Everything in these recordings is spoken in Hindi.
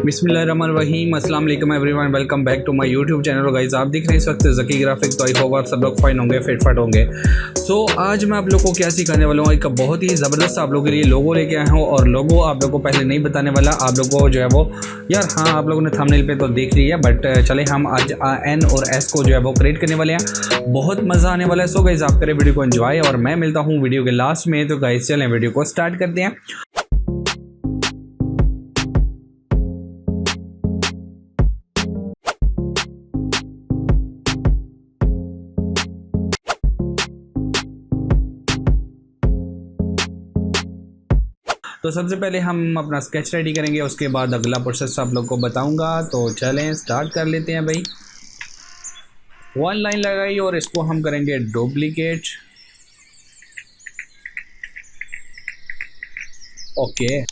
बिस्मिल्लाहिर्रहमानिर्रहीम, अस्सलाम वालेकुम everyone, welcome back to my YouTube channel. Guys आप देख रहे हैं इस वक्त ज़की ग्राफिक। तो आई होप आप सब लोग फाइन होंगे, फिट होंगे। सो आज मैं आप लोगों को क्या सिखाने वाला हूँ, एक बहुत ही ज़बरदस्त आप लोगों के लिए लोगो लेके आया हूँ। और लोगो आप लोगों को पहले नहीं बताने वाला, आप लोगों को जो है वो यार हाँ आप लोगों ने थंबनेल पे तो देख लिया, बट चले हम आज एन और एस को जो है वो क्रिएट करने वाले हैं। बहुत मज़ा आने वाला है। सो गाइस आप करें वीडियो को एंजॉय और मैं मिलता हूँ वीडियो के लास्ट में। तो गाइस चलें वीडियो को स्टार्ट करते हैं। तो सबसे पहले हम अपना स्केच रेडी करेंगे, उसके बाद अगला प्रोसेस आप लोग को बताऊंगा। तो चलें स्टार्ट कर लेते हैं भाई। वन लाइन लगाई और इसको हम करेंगे डुप्लीकेट। ओके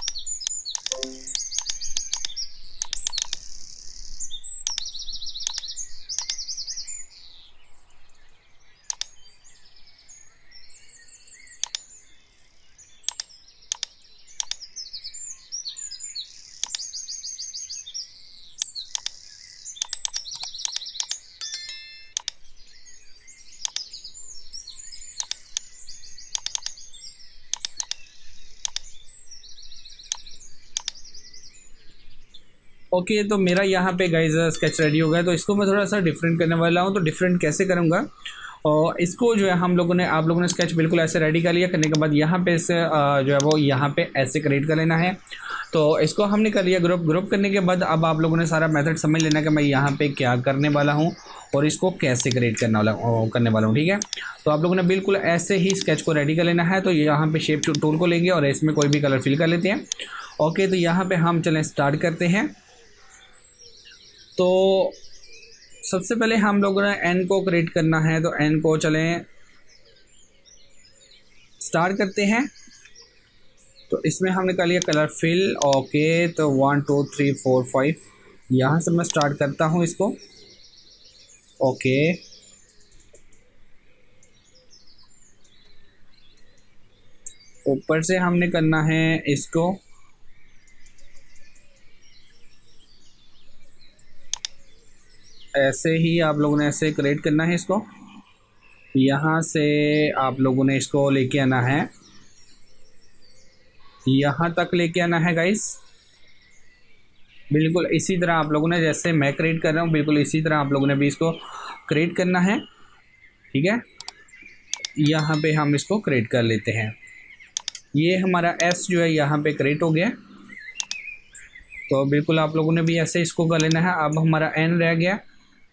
ओके तो मेरा यहाँ पे गाइस स्केच रेडी हो गया। तो इसको मैं थोड़ा सा डिफरेंट करने वाला हूँ। तो डिफरेंट कैसे करूँगा, और इसको जो है आप लोगों ने स्केच बिल्कुल ऐसे रेडी कर लिया। करने के बाद यहाँ पे इसे जो है वो यहाँ पे ऐसे क्रिएट कर लेना है। तो इसको हमने कर लिया ग्रुप करने के बाद अब आप लोगों ने सारा मेथड समझ लेना कि मैं यहाँ पे क्या करने वाला हूँ और इसको कैसे क्रिएट करने वाला हूँ। ठीक है, तो आप लोगों ने बिल्कुल ऐसे ही स्केच को रेडी कर लेना है। तो यहाँ पे शेप टूल को लेंगे और इसमें कोई भी कलर फिल कर लेते हैं। ओके तो यहाँ पे हम चलें स्टार्ट करते हैं। तो सबसे पहले हम लोगों ने एन को क्रिएट करना है। तो एन को चलें स्टार्ट करते हैं। तो इसमें हमने कर लिया कलर फिल। ओके तो 1 2 3 4 5 यहाँ से मैं स्टार्ट करता हूँ इसको। ओके ऊपर से हमने करना है इसको। ऐसे ही आप लोगों ने ऐसे क्रिएट करना है इसको। यहाँ से आप लोगों ने इसको लेके आना है, यहाँ तक लेके आना है गाइस। बिल्कुल इसी तरह आप लोगों ने, जैसे मैं क्रिएट कर रहा हूँ बिल्कुल इसी तरह आप लोगों ने भी इसको क्रिएट करना है। ठीक है, यहाँ पे हम इसको क्रिएट कर लेते हैं। ये हमारा एस जो है यहाँ पे क्रिएट हो गया। तो बिल्कुल आप लोगों ने भी ऐसे इसको कर लेना है। अब हमारा एन रह गया,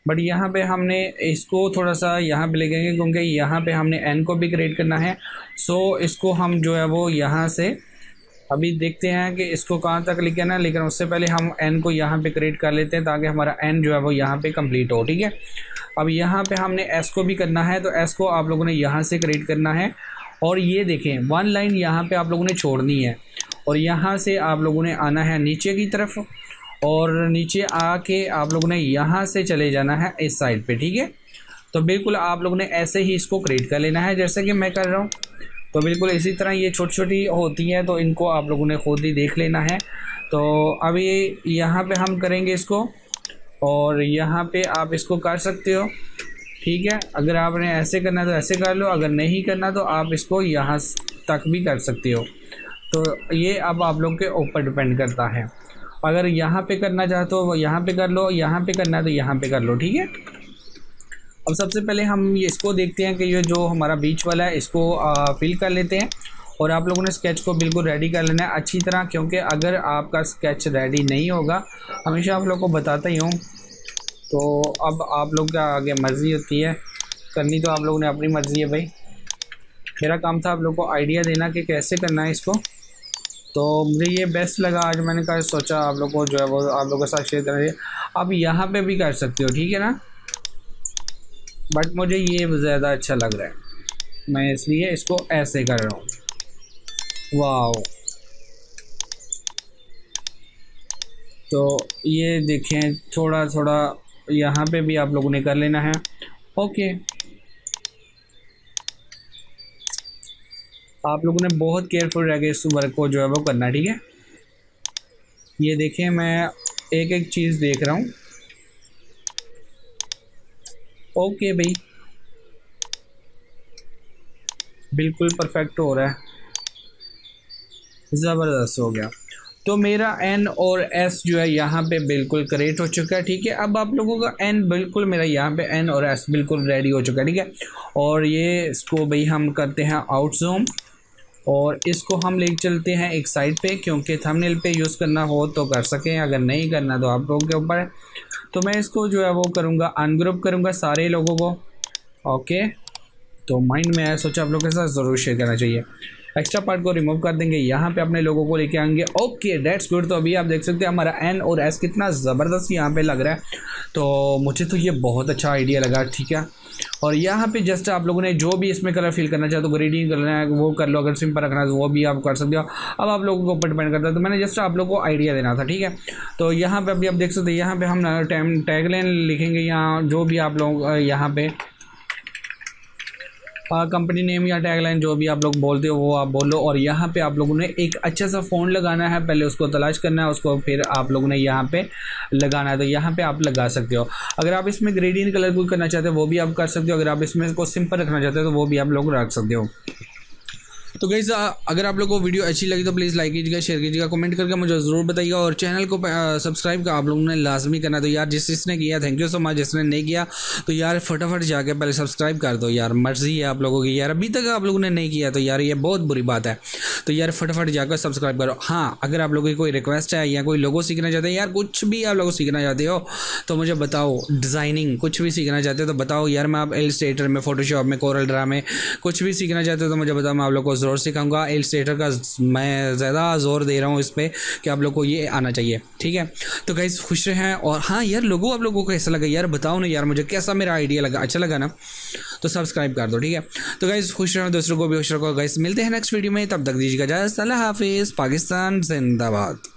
बट यहाँ पे हमने इसको थोड़ा सा यहाँ पे लेंगे क्योंकि यहाँ पे हमने एन को भी क्रिएट करना है। सो इसको हम जो है वो यहाँ से अभी देखते हैं कि इसको कहाँ तक लेके आना है, लेकिन उससे पहले हम एन को यहाँ पे क्रिएट कर लेते हैं ताकि हमारा एन जो है वो यहाँ पे कंप्लीट हो। ठीक है, अब यहाँ पे हमने एस को भी करना है। तो एस को आप लोगों ने यहाँ से क्रिएट करना है और ये देखें वन लाइन यहाँ पे आप लोगों ने छोड़नी है और यहाँ से आप लोगों ने आना है नीचे की तरफ और नीचे आके आप लोगों ने यहाँ से चले जाना है इस साइड पे। ठीक है, तो बिल्कुल आप लोगों ने ऐसे ही इसको क्रिएट कर लेना है जैसे कि मैं कर रहा हूँ। तो बिल्कुल इसी तरह ये छोटी छोटी होती है, तो इनको आप लोगों ने खुद ही देख लेना है। तो अभी यहाँ पे हम करेंगे इसको और यहाँ पे आप इसको कर सकते हो। ठीक है, अगर आपने ऐसे करना है तो ऐसे कर लो, अगर नहीं करना तो आप इसको यहाँ तक भी कर सकते हो। तो ये अब आप लोग के ऊपर डिपेंड करता है। अगर यहाँ पे करना चाहते हो यहाँ पे कर लो, यहाँ पे करना है तो यहाँ पे कर लो। ठीक है, अब सबसे पहले हम ये इसको देखते हैं कि ये जो हमारा बीच वाला है इसको फिल कर लेते हैं। और आप लोगों ने स्केच को बिल्कुल रेडी कर लेना है अच्छी तरह, क्योंकि अगर आपका स्केच रेडी नहीं होगा, हमेशा आप लोग को बताता ही हूँ, तो अब आप लोग का आगे मर्ज़ी होती है करनी, तो आप लोगों ने अपनी मर्ज़ी है भाई। मेरा काम था आप लोग को आइडिया देना कि कैसे करना है इसको। तो मुझे ये बेस्ट लगा, आज मैंने कहा सोचा आप लोग को जो है वो आप लोगों के साथ शेयर करेंगे। आप यहाँ पे भी कर सकते हो, ठीक है ना, बट मुझे ये ज़्यादा अच्छा लग रहा है, मैं इसलिए इसको ऐसे कर रहा हूँ। वाह, तो ये देखें थोड़ा थोड़ा यहाँ पे भी आप लोगों ने कर लेना है। ओके, आप लोगों ने बहुत केयरफुल रह के इस वर्क को जो है वो करना है। ठीक है, ये देखें मैं एक एक चीज़ देख रहा हूँ। ओके भाई, बिल्कुल परफेक्ट हो रहा है, ज़बरदस्त हो गया। तो मेरा एन और एस जो है यहाँ पे बिल्कुल करेक्ट हो चुका है। ठीक है, अब आप लोगों का एन बिल्कुल, मेरा यहाँ पे एन और एस बिल्कुल रेडी हो चुका है। ठीक है, और ये इसको भाई हम करते हैं आउट ज़ूम और इसको हम ले चलते हैं एक साइड पे, क्योंकि थंबनेल पे यूज़ करना हो तो कर सकें, अगर नहीं करना तो आप लोगों के ऊपर है। तो मैं इसको जो है वो करूँगा, अनग्रुप करूँगा सारे लोगों को। ओके, तो माइंड में आया, सोचा आप लोगों के साथ ज़रूर शेयर करना चाहिए। एक्स्ट्रा पार्ट को रिमूव कर देंगे, यहाँ पे अपने लोगों को लेके आएंगे। Okay, that's good. तो अभी आप देख सकते हैं हमारा एन और एस कितना ज़बरदस्त यहाँ पे लग रहा है। तो मुझे तो ये बहुत अच्छा आइडिया लगा। ठीक है, और यहाँ पे जस्ट आप लोगों ने जो भी इसमें कलर फिल करना चाहे तो ग्रेडिंग करना है वो कर लो, अगर सिंपल रखना है तो वो भी आप कर सकते हो। अब आप लोगों के ऊपर डिपेंड करता है, तो मैंने जस्ट आप लोगों को आइडिया देना था। ठीक है, तो यहाँ पे अभी आप देख सकते हैं, यहाँ पे हम टैगलाइन लिखेंगे, यहाँ जो भी आप लोग यहाँ पे कंपनी नेम या टैगलाइन जो भी आप लोग बोलते हो वो आप बोलो। और यहाँ पे आप लोगों ने एक अच्छा सा फ़ॉन्ट लगाना है, पहले उसको तलाश करना है, उसको फिर आप लोगों ने यहाँ पे लगाना है। तो यहाँ पे आप लगा सकते हो। अगर आप इसमें ग्रेडियंट कलर कोई करना चाहते हो वो भी आप कर सकते हो, अगर आप इसमें को सिंपल रखना चाहते हो तो वो भी आप लोग रख सकते हो। तो गाइस, अगर आप लोगों को वीडियो अच्छी लगी तो प्लीज़ लाइक कीजिएगा, शेयर कीजिएगा, कमेंट करके मुझे ज़रूर बताइएगा, और चैनल को सब्सक्राइब का आप लोगों ने लाजमी करना। तो यार जिसने किया थैंक यू सो मच, जिसने नहीं किया तो यार फटाफट जाके पहले सब्सक्राइब कर दो यार, मर्जी है आप लोगों की। यार अभी तक आप लोगों ने नहीं किया तो यार ये बहुत बुरी बात है। तो यार फटाफट जाकर सब्सक्राइब करो। हाँ, अगर आप लोगों की कोई रिक्वेस्ट है या कोई लोगो सीखना चाहते हैं, यार कुछ भी आप लोग सीखना चाहते हो तो मुझे बताओ, डिज़ाइनिंग कुछ भी सीखना चाहते हो तो बताओ यार, मैं आप इलस्ट्रेटर में, फोटोशॉप में, कोरल ड्रा में कुछ भी सीखना चाहते हो तो मुझे बताओ, मैं आप लोग को ज़रूर सिखाऊंगा। इलस्ट्रेटर का मैं ज़्यादा जोर दे रहा हूँ इस पर कि आप लोग को ये आना चाहिए। ठीक है, तो गाइस खुश रहें। और हाँ यार, लोगों आप लोगों को कैसा लगा यार बताओ ना यार, मुझे कैसा मेरा आइडिया लगा, अच्छा लगा ना तो सब्सक्राइब कर दो। ठीक है, तो गाइस खुश रहें, दूसरों को भी खुश रखो। गाइस मिलते हैं नेक्स्ट वीडियो में, तब तक दीजिएगा इजाज़त। अल्लाह हाफिज़। पाकिस्तान जिंदाबाद।